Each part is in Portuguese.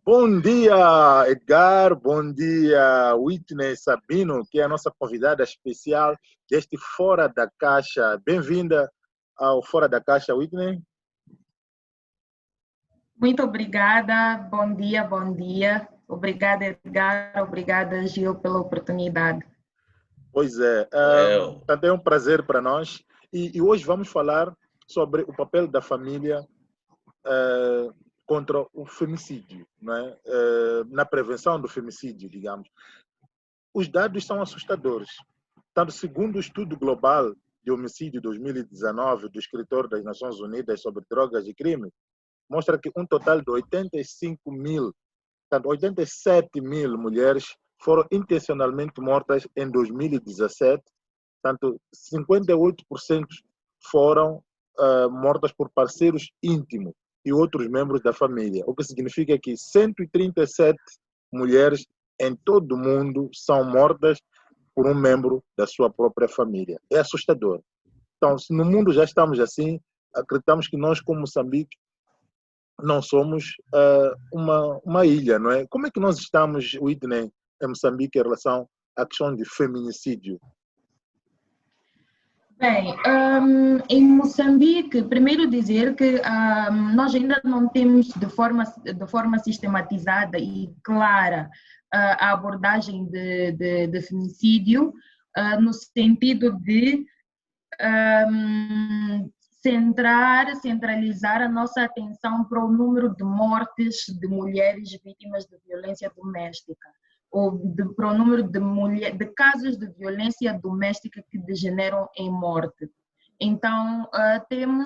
Bom dia, Edgar. Bom dia, Whitney Sabino, que é a nossa convidada especial deste Fora da Caixa. Bem-vinda ao Fora da Caixa, Whitney. Muito obrigada, bom dia, bom dia. Obrigada, Edgar, obrigada, Gil, pela oportunidade. Pois é, também é um prazer para nós. E hoje vamos falar sobre o papel da família contra o femicídio, né? Na prevenção do femicídio, digamos. Os dados são assustadores. Tanto segundo o estudo global de homicídio 2019 do escritor das Nações Unidas sobre drogas e crime, mostra que um total de 87 mil mulheres foram intencionalmente mortas em 2017, tanto 58% foram mortas por parceiros íntimos e outros membros da família, o que significa que 137 mulheres em todo o mundo são mortas por um membro da sua própria família. É assustador. Então, se no mundo já estamos assim, acreditamos que nós, como Moçambique, não somos uma ilha, não é? Como é que nós estamos, Whitney, em Moçambique, em relação à questão de feminicídio? Bem, em Moçambique, primeiro dizer que nós ainda não temos de forma sistematizada e clara a abordagem de feminicídio, no sentido de centralizar a nossa atenção para o número de mortes de mulheres vítimas de violência doméstica, ou para o número de casos de violência doméstica que degeneram em morte. Então,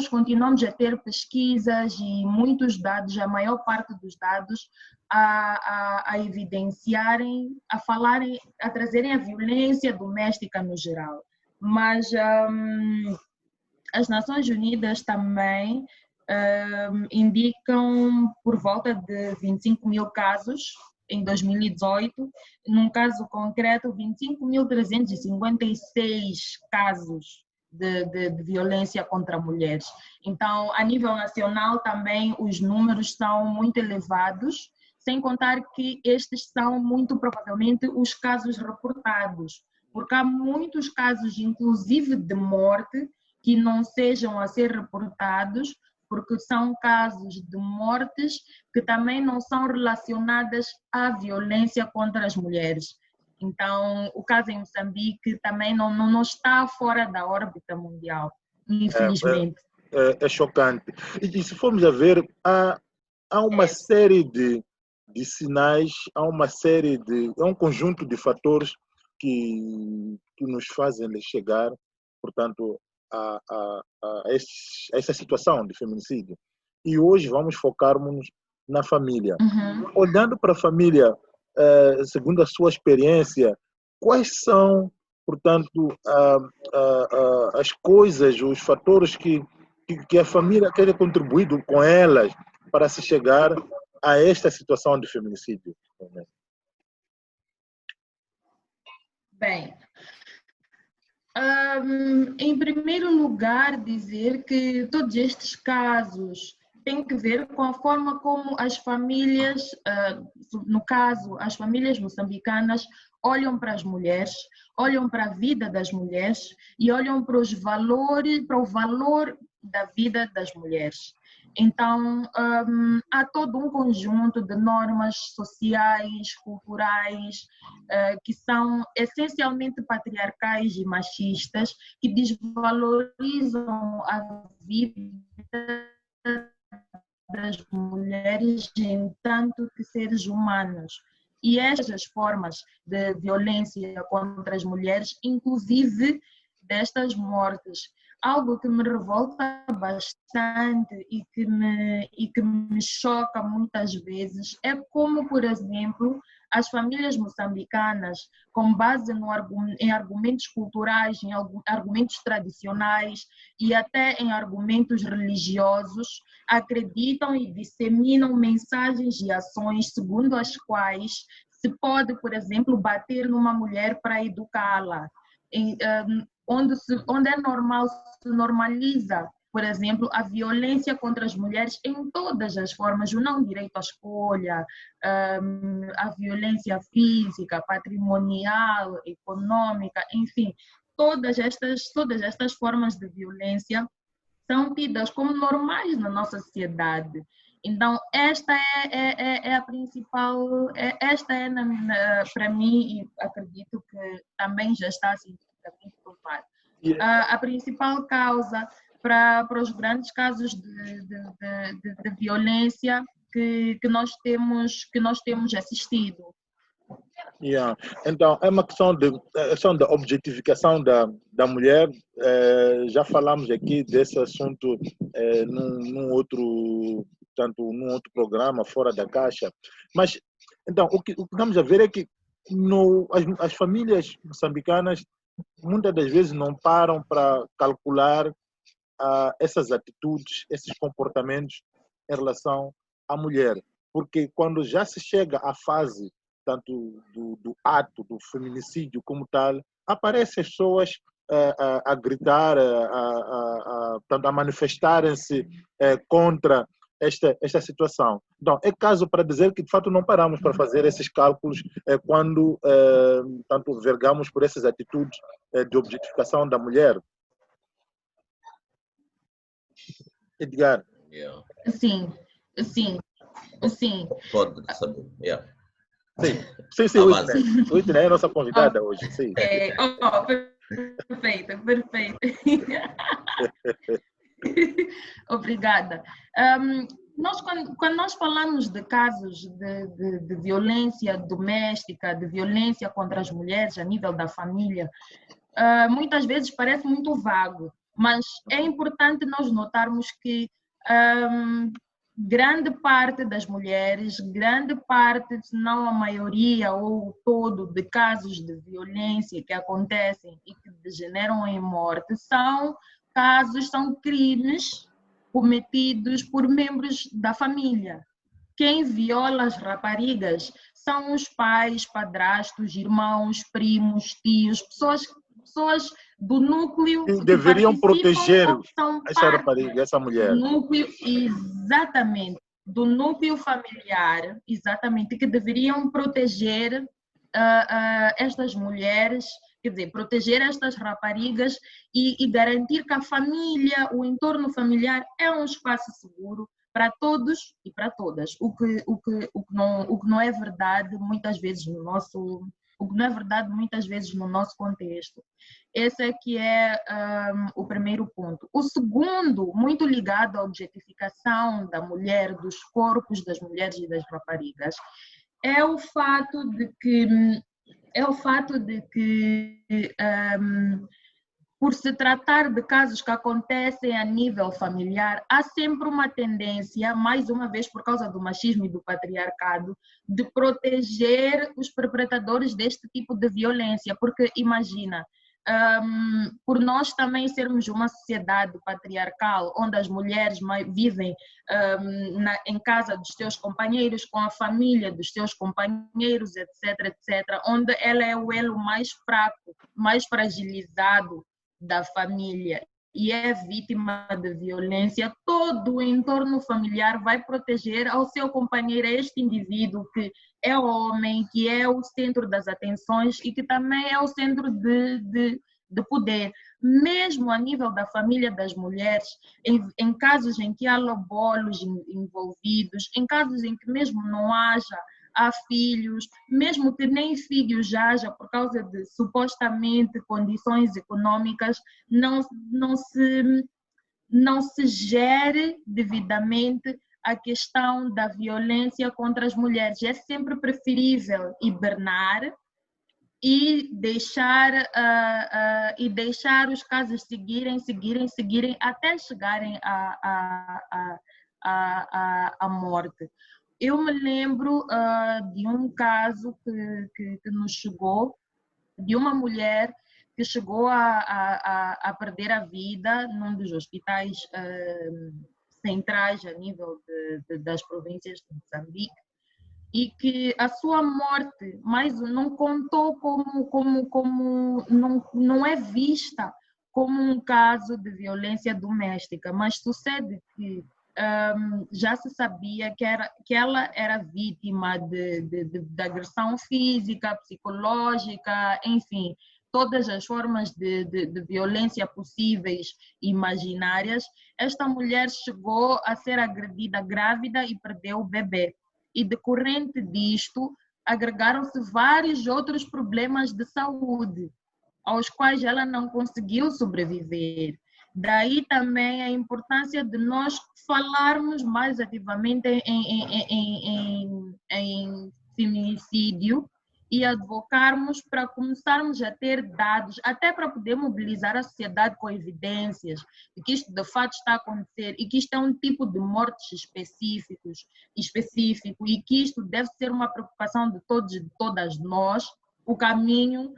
continuamos a ter pesquisas e muitos dados, a maior parte dos dados, a evidenciarem, a falarem, a trazerem a violência doméstica no geral. Mas as Nações Unidas também indicam por volta de 25 mil casos em 2018, num caso concreto, 25.356 casos de violência contra mulheres. Então, a nível nacional também os números são muito elevados, sem contar que estes são muito provavelmente os casos reportados, porque há muitos casos, inclusive de morte, que não sejam a ser reportados, porque são casos de mortes que também não são relacionadas à violência contra as mulheres. Então, o caso em Moçambique também não está fora da órbita mundial, infelizmente. É chocante. E se formos a ver, há uma série de sinais, há um conjunto de fatores que nos fazem chegar, portanto, a essa situação de feminicídio. E hoje vamos focar-nos na família. Olhando para a família, segundo a sua experiência, quais são, portanto, as coisas, os fatores que a família quer contribuir com elas para se chegar a esta situação de feminicídio? Bem, em primeiro lugar, dizer que todos estes casos têm que ver com a forma como as famílias, no caso, as famílias moçambicanas, olham para as mulheres, olham para a vida das mulheres e olham para o valor da vida das mulheres. Então, há todo um conjunto de normas sociais, culturais, que são essencialmente patriarcais e machistas, que desvalorizam a vida das mulheres em tanto que seres humanos. E estas formas de violência contra as mulheres, inclusive destas mortes, algo que me revolta bastante e que me choca muitas vezes é como, por exemplo, as famílias moçambicanas, com base em argumentos culturais, em argumentos tradicionais e até em argumentos religiosos, acreditam e disseminam mensagens e ações segundo as quais se pode, por exemplo, bater numa mulher para educá-la, onde é normal, se normaliza, por exemplo, a violência contra as mulheres em todas as formas, o não direito à escolha, a violência física, patrimonial, econômica, enfim, todas estas formas de violência são tidas como normais na nossa sociedade. Então, esta é a principal, para mim, e acredito que também já está cientificamente provado, a principal causa para os grandes casos de violência que nós temos assistido. Yeah. Então, é uma questão de objetificação da mulher. Já falamos aqui desse assunto num outro programa, Fora da Caixa. Mas, então, o que estamos a ver é que as famílias moçambicanas muitas das vezes não param para calcular essas atitudes, esses comportamentos em relação à mulher. Porque quando já se chega à fase tanto do ato, do feminicídio como tal, aparecem as pessoas a gritar, a manifestarem-se contra esta situação. Então, é caso para dizer que, de fato, não paramos para fazer esses cálculos quando tanto vergamos por essas atitudes de objetificação da mulher. Edgar. Yeah. Sim. Pode saber. Yeah. Sim, Whitney é a nossa convidada hoje. Sim. Perfeito. Obrigada. Quando nós falamos de casos de violência doméstica, de violência contra as mulheres a nível da família, muitas vezes parece muito vago, mas é importante nós notarmos que grande parte das mulheres, grande parte, se não a maioria ou o todo de casos de violência que acontecem e que degeneram em morte, são crimes cometidos por membros da família. Quem viola as raparigas são os pais, padrastos, irmãos, primos, tios, pessoas do núcleo que deveriam proteger essa rapariga, essa mulher. Exatamente, do núcleo familiar, exatamente, que deveriam proteger estas mulheres, quer dizer, proteger estas raparigas e garantir que a família, o entorno familiar é um espaço seguro para todos e para todas, o que não é verdade muitas vezes no nosso contexto. Esse é que é o primeiro ponto. O segundo, muito ligado à objetificação da mulher, dos corpos das mulheres e das raparigas, é o fato de que por se tratar de casos que acontecem a nível familiar, há sempre uma tendência, mais uma vez por causa do machismo e do patriarcado, de proteger os perpetradores deste tipo de violência. Porque imagina, por nós também sermos uma sociedade patriarcal, onde as mulheres vivem em casa dos seus companheiros, com a família dos seus companheiros, etc., onde ela é o elo mais fraco, mais fragilizado da família e é vítima de violência, todo o entorno familiar vai proteger ao seu companheiro, este indivíduo que é homem, que é o centro das atenções e que também é o centro de poder. Mesmo a nível da família das mulheres, em casos em que há lobolos envolvidos, em casos em que mesmo não há filhos, mesmo que nem filhos haja por causa de supostamente condições econômicas, não se gere devidamente a questão da violência contra as mulheres. É sempre preferível hibernar e deixar os casos seguirem até chegarem à morte. Eu me lembro de um caso que nos chegou, de uma mulher que chegou a perder a vida num dos hospitais centrais a nível das províncias de Moçambique, e que a sua morte não contou não é vista como um caso de violência doméstica, mas sucede que já se sabia que ela era vítima de agressão física, psicológica, enfim, todas as formas de violência possíveis e imaginárias. Esta mulher chegou a ser agredida grávida e perdeu o bebê. E decorrente disto, agregaram-se vários outros problemas de saúde, aos quais ela não conseguiu sobreviver. Daí também a importância de nós falarmos mais ativamente em feminicídio e advocarmos para começarmos a ter dados, até para poder mobilizar a sociedade com evidências de que isto de fato está a acontecer e que isto é um tipo de mortes específico e que isto deve ser uma preocupação de todos e de todas nós. O caminho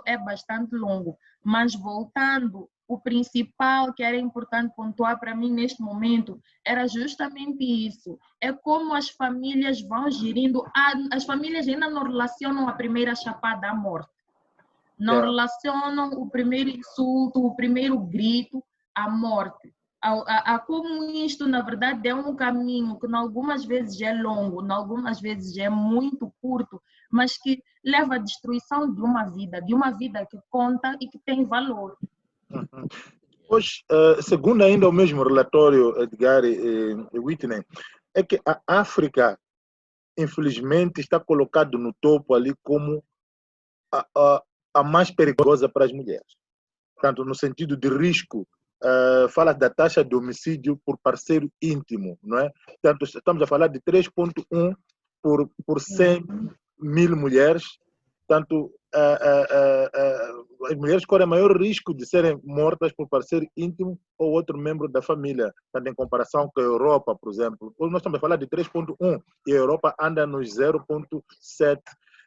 é bastante longo, mas voltando, o principal que era importante pontuar para mim neste momento era justamente isso, é como as famílias vão gerindo, as famílias ainda não relacionam a primeira chapada à morte, não relacionam o primeiro insulto, o primeiro grito à morte. A como isto, na verdade, é um caminho que, algumas vezes, é longo, algumas vezes é muito curto, mas que leva à destruição de uma vida que conta e que tem valor. Hoje, segundo ainda o mesmo relatório, Edgar e Whitney, é que a África, infelizmente, está colocada no topo ali como a mais perigosa para as mulheres. Tanto no sentido de risco, fala da taxa de homicídio por parceiro íntimo, não é? Tanto estamos a falar de 3,1 por 100 mil mulheres. Tanto as mulheres correm maior risco de serem mortas por parceiro íntimo ou outro membro da família, tanto em comparação com a Europa, por exemplo. Hoje nós estamos a falar de 3,1 e a Europa anda nos 0,7.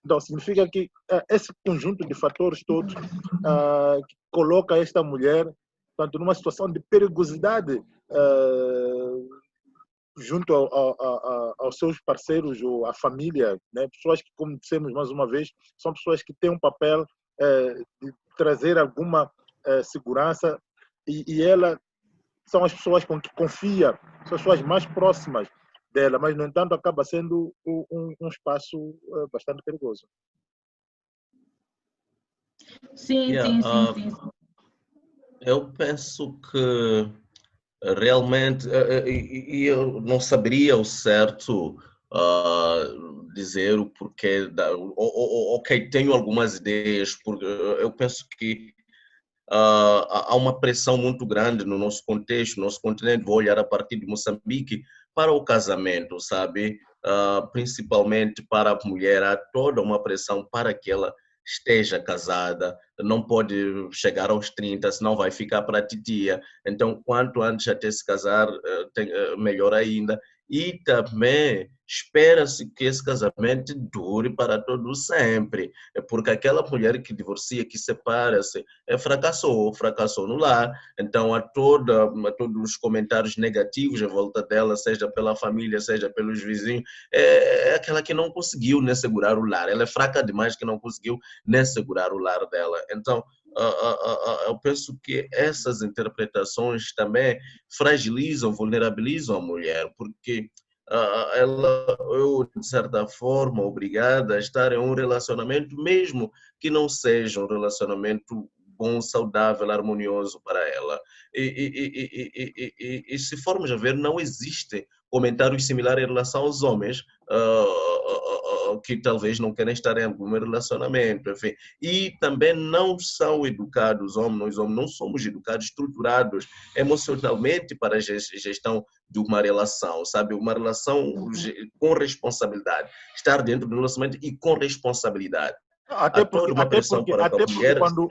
Então, significa que esse conjunto de fatores todos que coloca esta mulher tanto numa situação de perigosidade junto aos seus parceiros ou à família, né? Pessoas que, como dissemos mais uma vez, são pessoas que têm um papel de trazer alguma segurança e ela são as pessoas com que confia, são as pessoas mais próximas dela, mas, no entanto, acaba sendo um espaço bastante perigoso. Sim. Eu penso que realmente, eu não saberia o certo dizer o porquê, ok, tenho algumas ideias, porque eu penso que há uma pressão muito grande no nosso contexto, no nosso continente, vou olhar a partir de Moçambique, para o casamento, sabe? Principalmente para a mulher, há toda uma pressão para que ela esteja casada, não pode chegar aos 30, senão vai ficar para a titia. Então, quanto antes até se casar, melhor ainda. E também espera-se que esse casamento dure para todo sempre, porque aquela mulher que divorcia, que separa-se, fracassou no lar. Então, há todos os comentários negativos em volta dela, seja pela família, seja pelos vizinhos. É aquela que não conseguiu nem segurar o lar. Ela é fraca demais que não conseguiu nem segurar o lar dela. Então, eu penso que essas interpretações também fragilizam, vulnerabilizam a mulher, porque eu, de certa forma, obrigada a estar em um relacionamento, mesmo que não seja um relacionamento bom, saudável, harmonioso para ela. E se formos a ver, não existem comentários similares em relação aos homens que talvez não querem estar em algum relacionamento, enfim. E também não são educados, nós homens não somos educados, estruturados emocionalmente para a gestão de uma relação, sabe? Uma relação com responsabilidade. Estar dentro do relacionamento e com responsabilidade. Até porque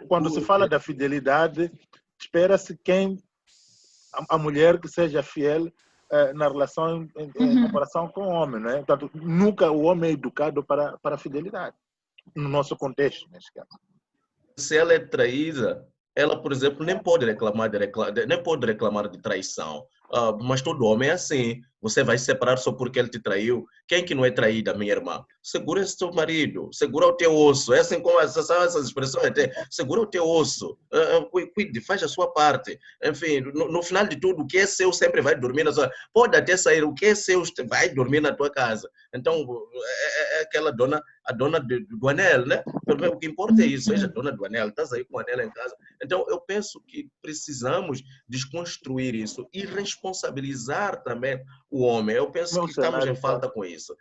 quando se fala da fidelidade, espera-se a mulher que seja fiel na relação em comparação com o homem, né? Portanto, nunca o homem é educado para a fidelidade, no nosso contexto, nesse caso. Se ela é traída, ela, por exemplo, nem pode reclamar de traição. Mas todo homem é assim. Você vai se separar só porque ele te traiu? Quem que não é traída, minha irmã? Segura esse teu marido, segura o teu osso. É assim como essas expressões, até, segura o teu osso, cuide, faz a sua parte. Enfim, no final de tudo, o que é seu sempre vai dormir na sua... Pode até sair, o que é seu vai dormir na tua casa. Então, é aquela dona, a dona do anel, né? O que importa é isso, seja dona do anel, estás aí com o anel em casa. Então, eu penso que precisamos desconstruir isso e responsabilizar também o homem. Eu penso que estamos em falta com isso.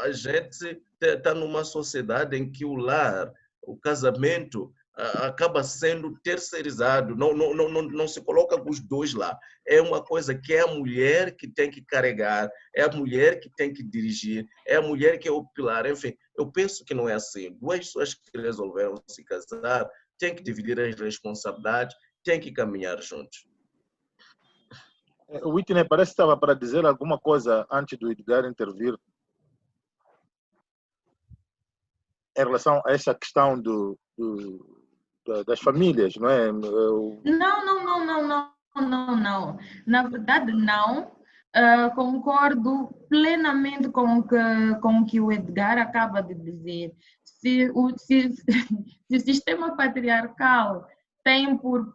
A gente está numa sociedade em que o lar, o casamento, acaba sendo terceirizado, não se coloca os dois lá. É uma coisa que é a mulher que tem que carregar, é a mulher que tem que dirigir, é a mulher que é o pilar. Enfim, eu penso que não é assim. Duas pessoas que resolveram se casar têm que dividir as responsabilidades, têm que caminhar juntos. O Whitney parece que estava para dizer alguma coisa antes do Edgar intervir em relação a essa questão das famílias, não é? Não. Na verdade, não. Concordo plenamente com o que o Edgar acaba de dizer. Se o sistema patriarcal tem por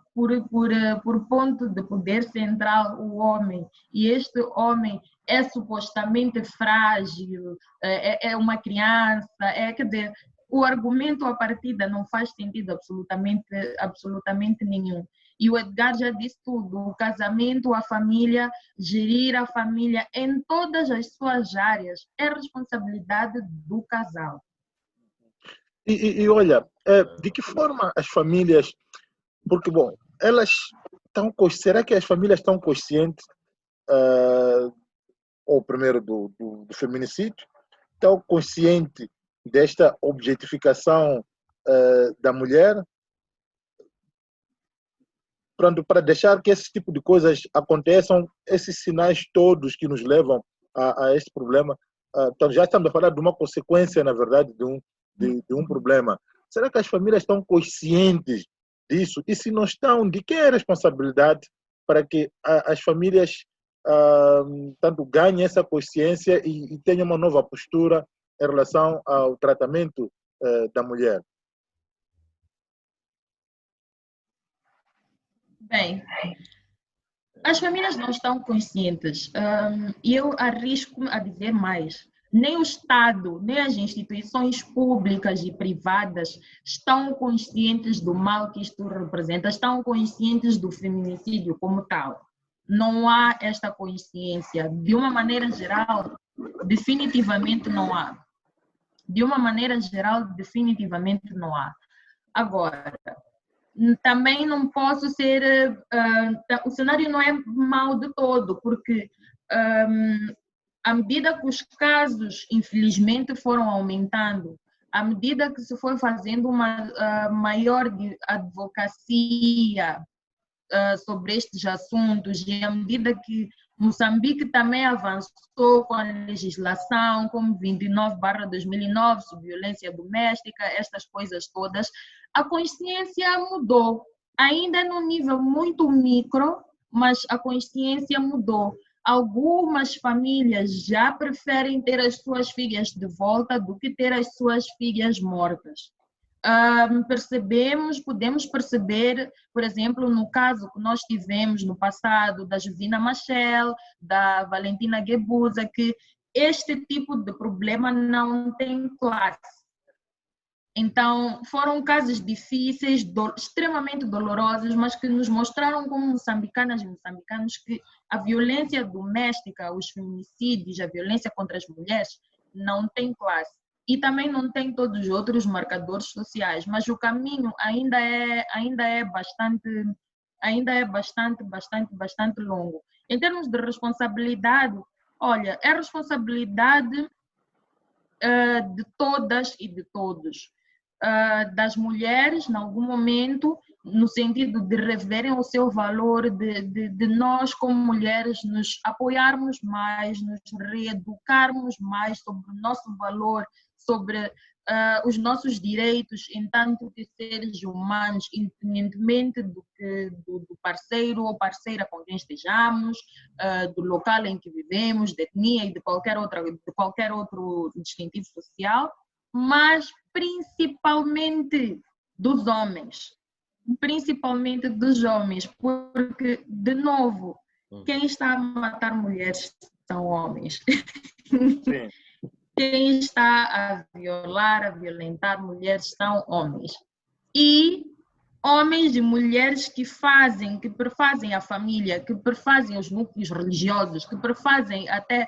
ponto de poder central o homem, e este homem é supostamente frágil, é uma criança, quer dizer, o argumento à partida não faz sentido absolutamente nenhum. E o Edgar já disse tudo: o casamento, a família, gerir a família em todas as suas áreas é responsabilidade do casal. E olha, de que forma as famílias, porque, bom, elas estão, será que as famílias estão conscientes, ou primeiro do feminicídio, estão conscientes desta objetificação da mulher, para deixar que esse tipo de coisas aconteçam, esses sinais todos que nos levam a este problema? Então já estamos a falar de uma consequência, na verdade, de um problema. Será que as famílias estão conscientes disso? E se não estão, de quem é a responsabilidade para que as famílias tanto ganhem essa consciência e tenham uma nova postura em relação ao tratamento da mulher? Bem, as famílias não estão conscientes, e eu arrisco-me a dizer mais. Nem o Estado, nem as instituições públicas e privadas estão conscientes do mal que isto representa, estão conscientes do feminicídio como tal. Não há esta consciência. De uma maneira geral, definitivamente não há. De uma maneira geral, definitivamente não há. Agora, também não posso ser... o cenário não é mau de todo, porque à medida que os casos, infelizmente, foram aumentando, à medida que se foi fazendo uma maior advocacia sobre estes assuntos, e à medida que Moçambique também avançou com a legislação, como 29/2009, sobre violência doméstica, estas coisas todas, a consciência mudou. Ainda num nível muito micro, mas a consciência mudou. Algumas famílias já preferem ter as suas filhas de volta do que ter as suas filhas mortas. Podemos perceber, por exemplo, no caso que nós tivemos no passado da Josina Machel, da Valentina Guebuza, que este tipo de problema não tem classe. Então, foram casos difíceis, extremamente dolorosos, mas que nos mostraram como moçambicanas e moçambicanos que a violência doméstica, os feminicídios, a violência contra as mulheres não tem classe. E também não tem todos os outros marcadores sociais, mas o caminho ainda é bastante longo. Em termos de responsabilidade, olha, é responsabilidade de todas e de todos. Das mulheres, em algum momento, no sentido de reverem o seu valor, de nós como mulheres nos apoiarmos mais, nos reeducarmos mais sobre o nosso valor, sobre os nossos direitos enquanto que seres humanos, independentemente do parceiro ou parceira com quem estejamos, do local em que vivemos, de etnia e de qualquer outro distintivo social, mas principalmente dos homens. Principalmente dos homens, porque, de novo, quem está a matar mulheres são homens. Sim. Quem está a violar, a violentar mulheres são homens. E homens e mulheres que perfazem a família, que perfazem os núcleos religiosos, que perfazem até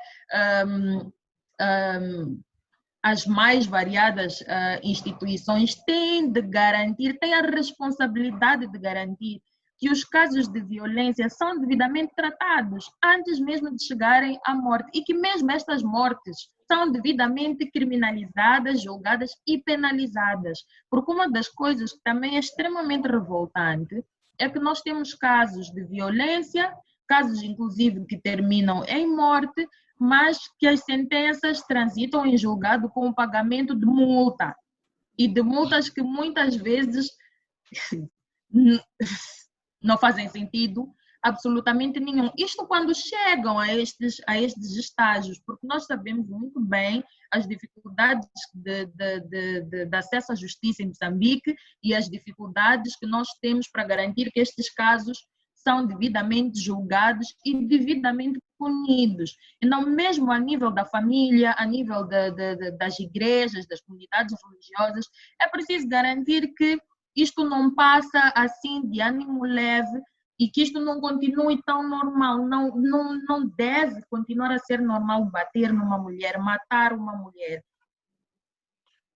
as mais variadas instituições, têm de garantir, têm a responsabilidade de garantir que os casos de violência são devidamente tratados antes mesmo de chegarem à morte e que mesmo estas mortes são devidamente criminalizadas, julgadas e penalizadas. Porque uma das coisas que também é extremamente revoltante é que nós temos casos de violência, casos inclusive que terminam em morte, mas que as sentenças transitam em julgado com o pagamento de multa. E de multas que muitas vezes não fazem sentido absolutamente nenhum. Isto quando chegam a estes estágios, porque nós sabemos muito bem as dificuldades de acesso à justiça em Moçambique e as dificuldades que nós temos para garantir que estes casos são devidamente julgados e devidamente punidos. Então, mesmo a nível da família, a nível das igrejas, das comunidades religiosas, é preciso garantir que isto não passa assim de ânimo leve e que isto não continue tão normal. Não deve continuar a ser normal bater numa mulher, matar uma mulher.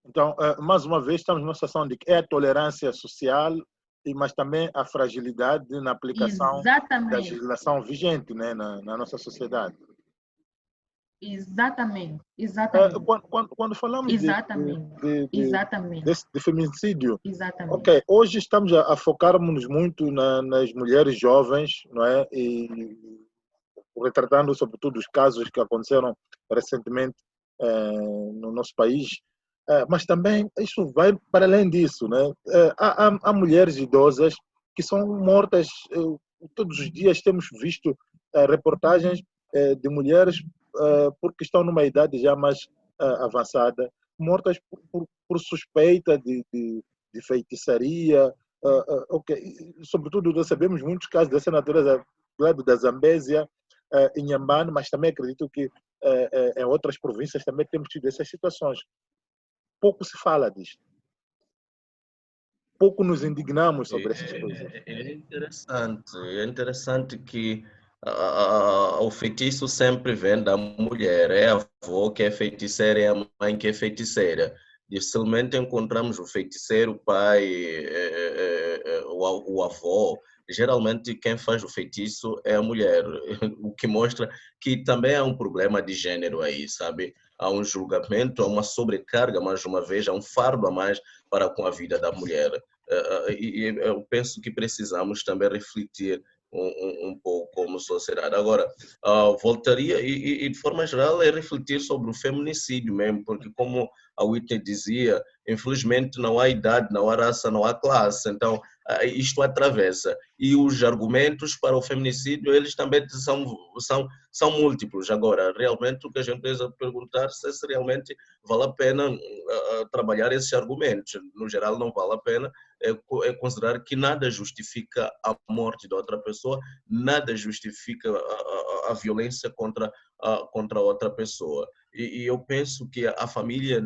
Então, mais uma vez, estamos numa situação de que é a tolerância social, mas também a fragilidade na aplicação da legislação vigente, né, na nossa sociedade. Exatamente. Quando falamos Exatamente. de feminicídio, Exatamente. ok, hoje estamos a focarmos muito nas mulheres jovens, não é? E retratando sobretudo os casos que aconteceram recentemente no nosso país, mas também isso vai para além disso, né? Há mulheres idosas que são mortas todos os dias. Temos visto reportagens de mulheres porque estão numa idade já mais avançada, mortas por suspeita de feitiçaria. Okay. Sobretudo, nós sabemos muitos casos dessa natureza do lado da Zambésia, em Inhambane, mas também acredito que em outras províncias também temos tido essas situações. Pouco se fala disto. Pouco nos indignamos sobre essas coisas. É interessante que o feitiço sempre vem da mulher. É a avó que é feiticeira, é a mãe que é feiticeira. Dificilmente encontramos o feiticeiro, o pai, o avô. Geralmente quem faz o feitiço é a mulher, o que mostra que também há um problema de gênero aí, sabe? Há um julgamento, há uma sobrecarga, mais uma vez, há um fardo a mais para com a vida da mulher. E eu penso que precisamos também refletir um pouco como sociedade. Agora, voltaria, e de forma geral, é refletir sobre o feminicídio mesmo, porque como a Whitney dizia, infelizmente não há idade, não há raça, não há classe, então isto atravessa. E os argumentos para o feminicídio, eles também são múltiplos. Agora, realmente o que a gente precisa perguntar se realmente vale a pena trabalhar esses argumentos. No geral, não vale a pena. É considerar que nada justifica a morte de outra pessoa, nada justifica a violência contra outra pessoa. E eu penso que a família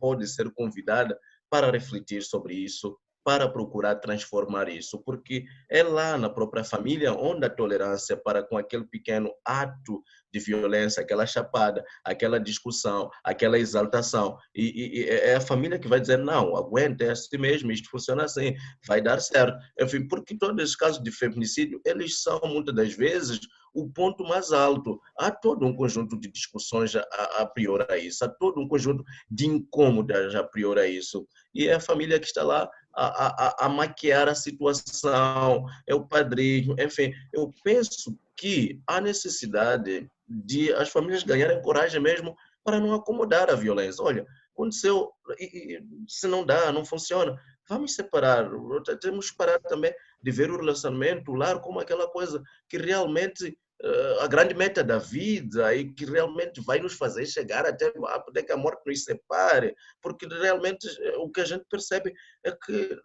pode ser convidada para refletir sobre isso, para procurar transformar isso, porque é lá na própria família onde a tolerância para com aquele pequeno ato de violência, aquela chapada, aquela discussão, aquela exaltação, e é a família que vai dizer, não, aguenta, é assim mesmo, isto funciona assim, vai dar certo. Enfim, porque todos os casos de feminicídio, eles são muitas das vezes o ponto mais alto. Há todo um conjunto de discussões a priori a isso, há todo um conjunto de incômodas a priori a isso, e é a família que está lá a maquiar a situação, é o padrinho, enfim, eu penso que há necessidade de as famílias ganharem coragem mesmo para não acomodar a violência. Olha, aconteceu, se não dá, não funciona, vamos separar. Temos que parar também de ver o relacionamento, o lar, como aquela coisa que realmente a grande meta da vida e que realmente vai nos fazer chegar até que a morte nos separe, porque realmente o que a gente percebe é que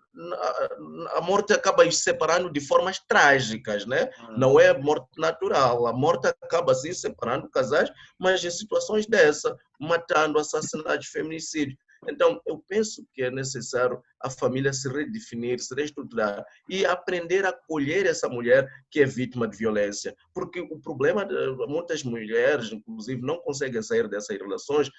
a morte acaba nos separando de formas trágicas, né? Não é morte natural, a morte acaba assim separando casais, mas em situações dessa, matando, assassinatos, feminicídios. Então, eu penso que é necessário a família se redefinir, se reestruturar e aprender a acolher essa mulher que é vítima de violência. Porque o problema de muitas mulheres, inclusive, não conseguem sair dessas relações,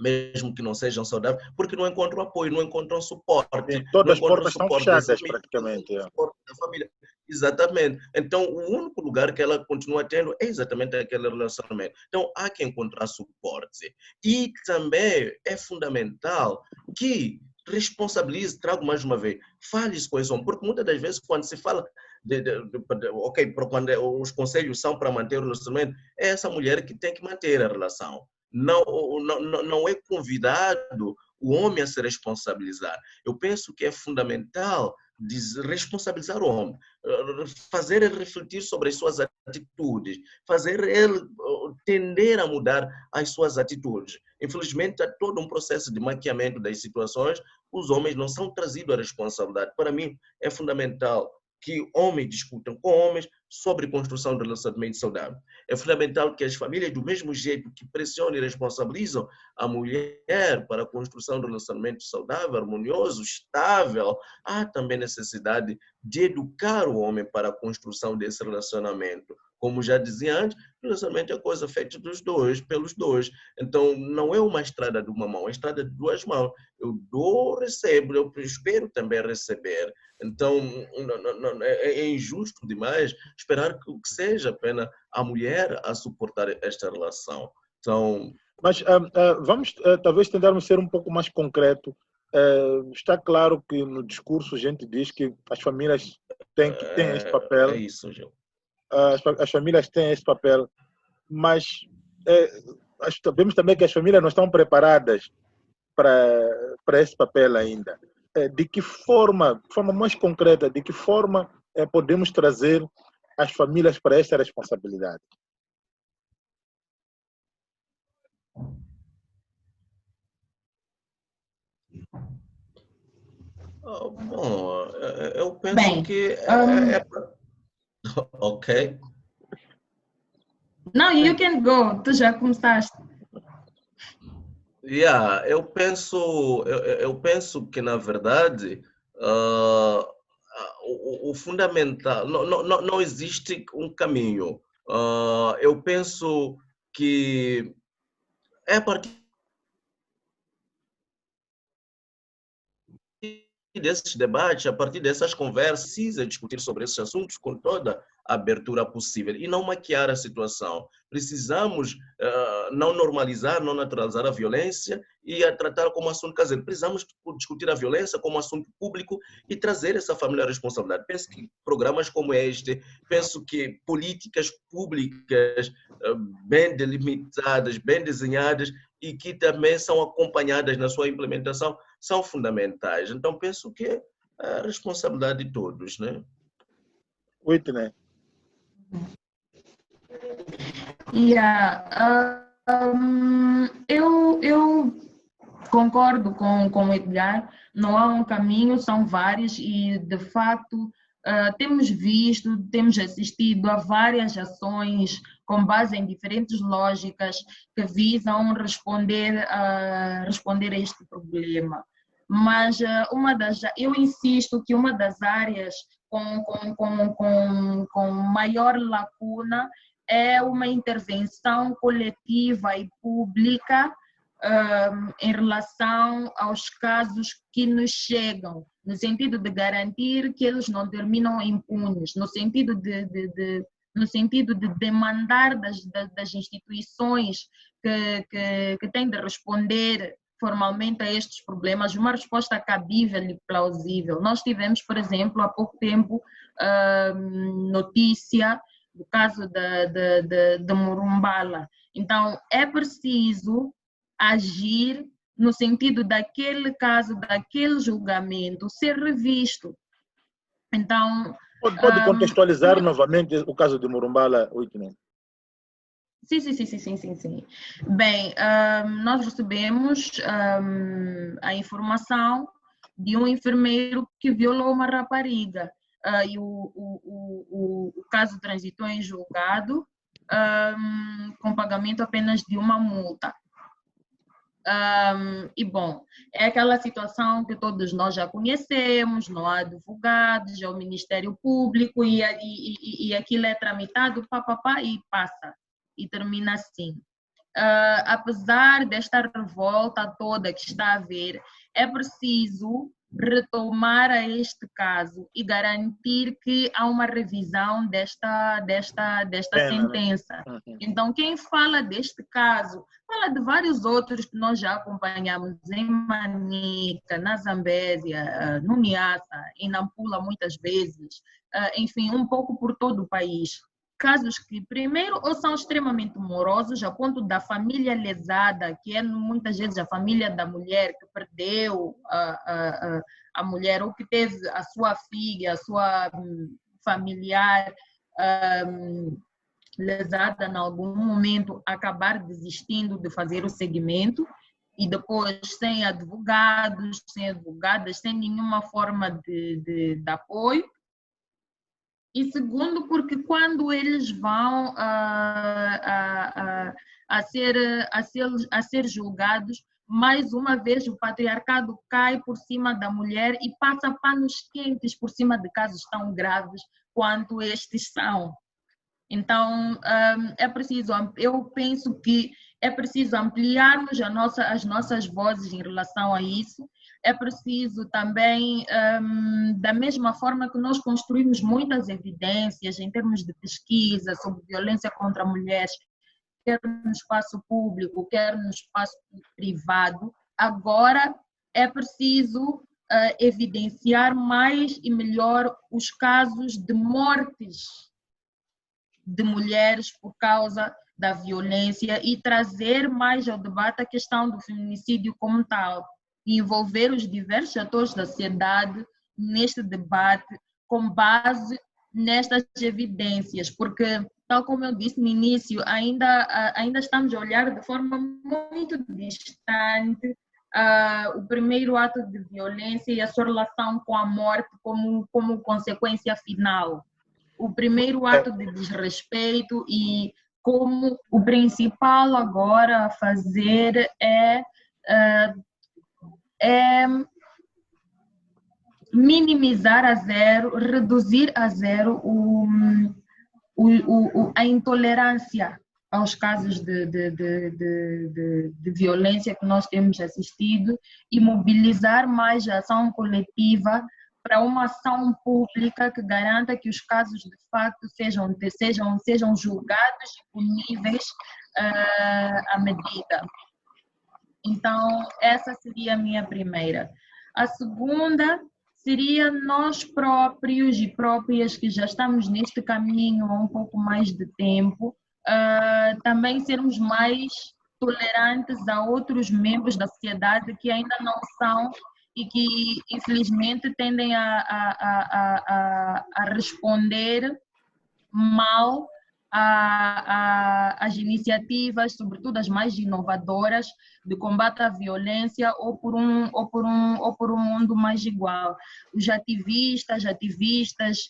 mesmo que não sejam saudáveis, porque não encontram apoio, não encontram suporte, não Todas as encontram portas estão suporte das fechadas, amigas, praticamente. suporte da família. Exatamente. Então, o único lugar que ela continua tendo é exatamente aquele relacionamento. Então, há que encontrar suporte. E também é fundamental que responsabilize, trago mais uma vez, fale isso com esse homem, porque muitas das vezes, quando se fala ok, quando os conselhos são para manter o relacionamento, é essa mulher que tem que manter a relação. Não é convidado o homem a se responsabilizar. Eu penso que é fundamental responsabilizar o homem, fazer ele refletir sobre as suas atitudes, fazer ele tender a mudar as suas atitudes. Infelizmente, há todo um processo de maquiamento das situações, os homens não são trazidos à responsabilidade. Para mim, é fundamental que homens discutam com homens sobre construção de relacionamento saudável. É fundamental que as famílias, do mesmo jeito que pressionam e responsabilizam a mulher para a construção de um relacionamento saudável, harmonioso, estável, há também necessidade de educar o homem para a construção desse relacionamento. Como já dizia antes, o relacionamento é coisa feita dos dois, pelos dois. Então, não é uma estrada de uma mão, é uma estrada de duas mãos. Eu dou, recebo, eu espero também receber. Então, é injusto demais esperar que seja apenas a mulher a suportar esta relação. Então, mas vamos talvez tentarmos ser um pouco mais concreto. Está claro que no discurso a gente diz que as famílias têm esse papel. É isso, Gil. As famílias têm esse papel, mas sabemos também que as famílias não estão preparadas para esse papel ainda. De que forma mais concreta, de que forma podemos trazer as famílias para essa responsabilidade? Bom, eu penso que ok. Não, you can go. Tu já começaste. Eu penso que, na verdade, o fundamental, não existe um caminho. Eu penso que é a partir desses debates, a partir dessas conversas, precisa discutir sobre esses assuntos com toda a abertura possível e não maquiar a situação. Precisamos não normalizar, não naturalizar a violência e a tratar como assunto caseiro. Precisamos discutir a violência como assunto público e trazer essa família à responsabilidade. Penso que programas como este, penso que políticas públicas bem delimitadas, bem desenhadas e que também são acompanhadas na sua implementação são fundamentais. Então, penso que é a responsabilidade de todos, né? Whitney. Eu concordo com o Edgar, não há um caminho, são vários e, de fato, temos visto, temos assistido a várias ações com base em diferentes lógicas que visam responder a este problema. Mas eu insisto que uma das áreas com maior lacuna é uma intervenção coletiva e pública em relação aos casos que nos chegam, no sentido de garantir que eles não terminam impunes, no sentido de demandar das instituições que têm de responder formalmente a estes problemas uma resposta cabível e plausível. Nós tivemos, por exemplo, há pouco tempo, notícia do caso de Morumbala. Então, é preciso agir no sentido daquele caso, daquele julgamento ser revisto. Então, Pode contextualizar novamente o caso de Morumbala, Whitney? Sim. Bem, nós recebemos a informação de um enfermeiro que violou uma rapariga. E o caso transitou em julgado com pagamento apenas de uma multa. E bom, é aquela situação que todos nós já conhecemos, não há advogados, é o Ministério Público e aquilo é tramitado, e passa, e termina assim. Apesar desta revolta toda que está a haver, é preciso retomar a este caso e garantir que há uma revisão desta sentença. Então, quem fala deste caso, fala de vários outros que nós já acompanhamos em Manica, na Zambésia, no Niassa, em Nampula muitas vezes, enfim, um pouco por todo o país. Casos que, primeiro, ou são extremamente morosos, a ponto da família lesada, que é muitas vezes a família da mulher que perdeu a mulher, ou que teve a sua filha, a sua familiar lesada em algum momento, acabar desistindo de fazer o segmento, e depois sem advogados, sem advogadas, sem nenhuma forma de apoio. E segundo, porque quando eles vão a ser julgados, mais uma vez o patriarcado cai por cima da mulher e passa panos quentes por cima de casos tão graves quanto estes são. Então, é preciso, eu penso que é preciso ampliarmos as nossas vozes em relação a isso. É preciso também, da mesma forma que nós construímos muitas evidências em termos de pesquisa sobre violência contra mulheres, quer no espaço público, quer no espaço privado, agora é preciso evidenciar mais e melhor os casos de mortes de mulheres por causa da violência e trazer mais ao debate a questão do feminicídio como tal, e envolver os diversos atores da sociedade neste debate com base nestas evidências, porque, tal como eu disse no início, ainda estamos a olhar de forma muito distante o primeiro ato de violência e a sua relação com a morte como consequência final. O primeiro ato de desrespeito, e como o principal agora a fazer é minimizar a zero, reduzir a zero a intolerância aos casos de violência que nós temos assistido e mobilizar mais a ação coletiva para uma ação pública que garanta que os casos de facto sejam julgados e puníveis à medida. Então, essa seria a minha primeira. A segunda seria nós próprios e próprias que já estamos neste caminho há um pouco mais de tempo, também sermos mais tolerantes a outros membros da sociedade que ainda não são e que, infelizmente, tendem a responder mal às iniciativas, sobretudo as mais inovadoras, de combate à violência ou por um mundo mais igual. Os ativistas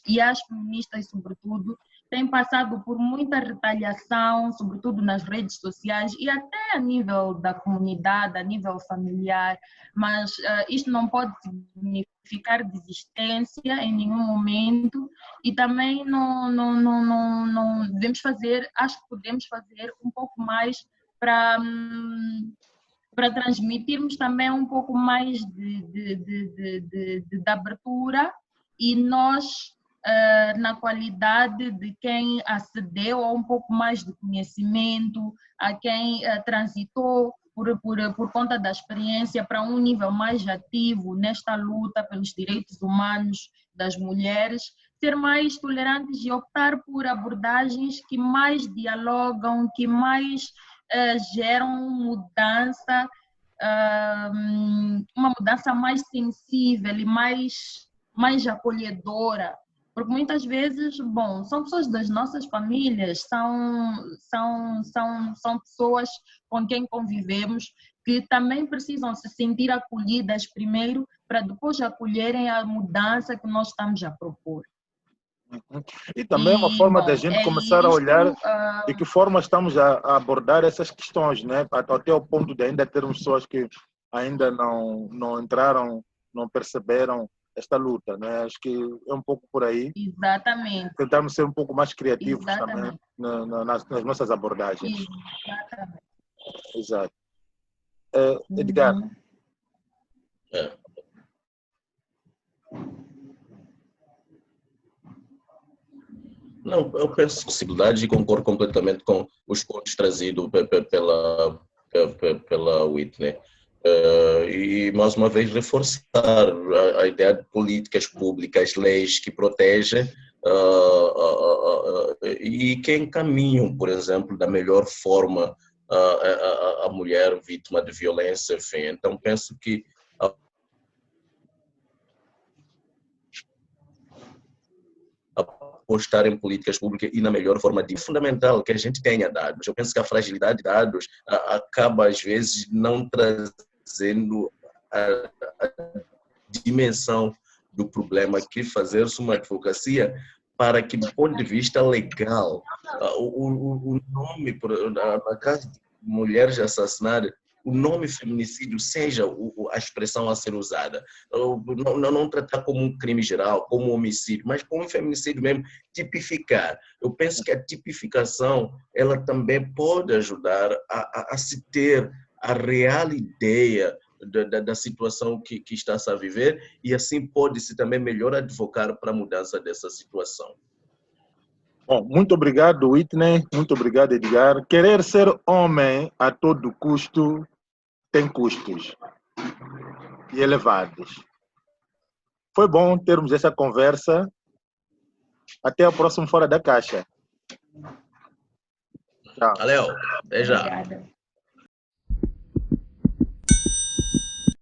e as feministas, sobretudo, têm passado por muita retaliação, sobretudo nas redes sociais e até a nível da comunidade, a nível familiar, mas isto não pode significar desistência em nenhum momento, e também não devemos fazer, acho que podemos fazer um pouco mais para transmitirmos também um pouco mais de abertura, e nós, na qualidade de quem acedeu a um pouco mais de conhecimento, a quem transitou por conta da experiência para um nível mais ativo nesta luta pelos direitos humanos das mulheres, ser mais tolerantes e optar por abordagens que mais dialogam, que mais geram mudança, uma mudança mais sensível e mais acolhedora. Porque muitas vezes, bom, são pessoas das nossas famílias, são pessoas com quem convivemos que também precisam se sentir acolhidas primeiro para depois acolherem a mudança que nós estamos a propor. E também é uma forma da gente começar a olhar de que forma estamos a abordar essas questões, né? Até o ponto de ainda termos pessoas que ainda não entraram, não perceberam esta luta, né? Acho que é um pouco por aí. Exatamente. Tentarmos ser um pouco mais criativos Exatamente. também nas nossas abordagens. Exatamente. Exato. Edgar. Não, eu penso possibilidade e concordo completamente com os pontos trazidos pela Whitney. E, mais uma vez, reforçar a ideia de políticas públicas, leis que protegem e que encaminham, por exemplo, da melhor forma a mulher vítima de violência. Enfim. Então, penso que apostar em políticas públicas e na melhor forma de fundamental que a gente tenha dados. Eu penso que a fragilidade de dados acaba, às vezes, não trazendo a dimensão do problema, que fazer-se uma advocacia para que, do ponto de vista legal, o nome, na caso de mulheres assassinadas, o nome feminicídio seja a expressão a ser usada. Não tratar como um crime geral, como um homicídio, mas como um feminicídio mesmo, tipificar. Eu penso que a tipificação ela também pode ajudar a se ter a real ideia da situação que está-se a viver e assim pode-se também melhor advocar para a mudança dessa situação. Bom, muito obrigado, Whitney. Muito obrigado, Edgar. Querer ser homem a todo custo tem custos e elevados. Foi bom termos essa conversa. Até o próximo Fora da Caixa. Tchau. Valeu. Até já. Obrigada.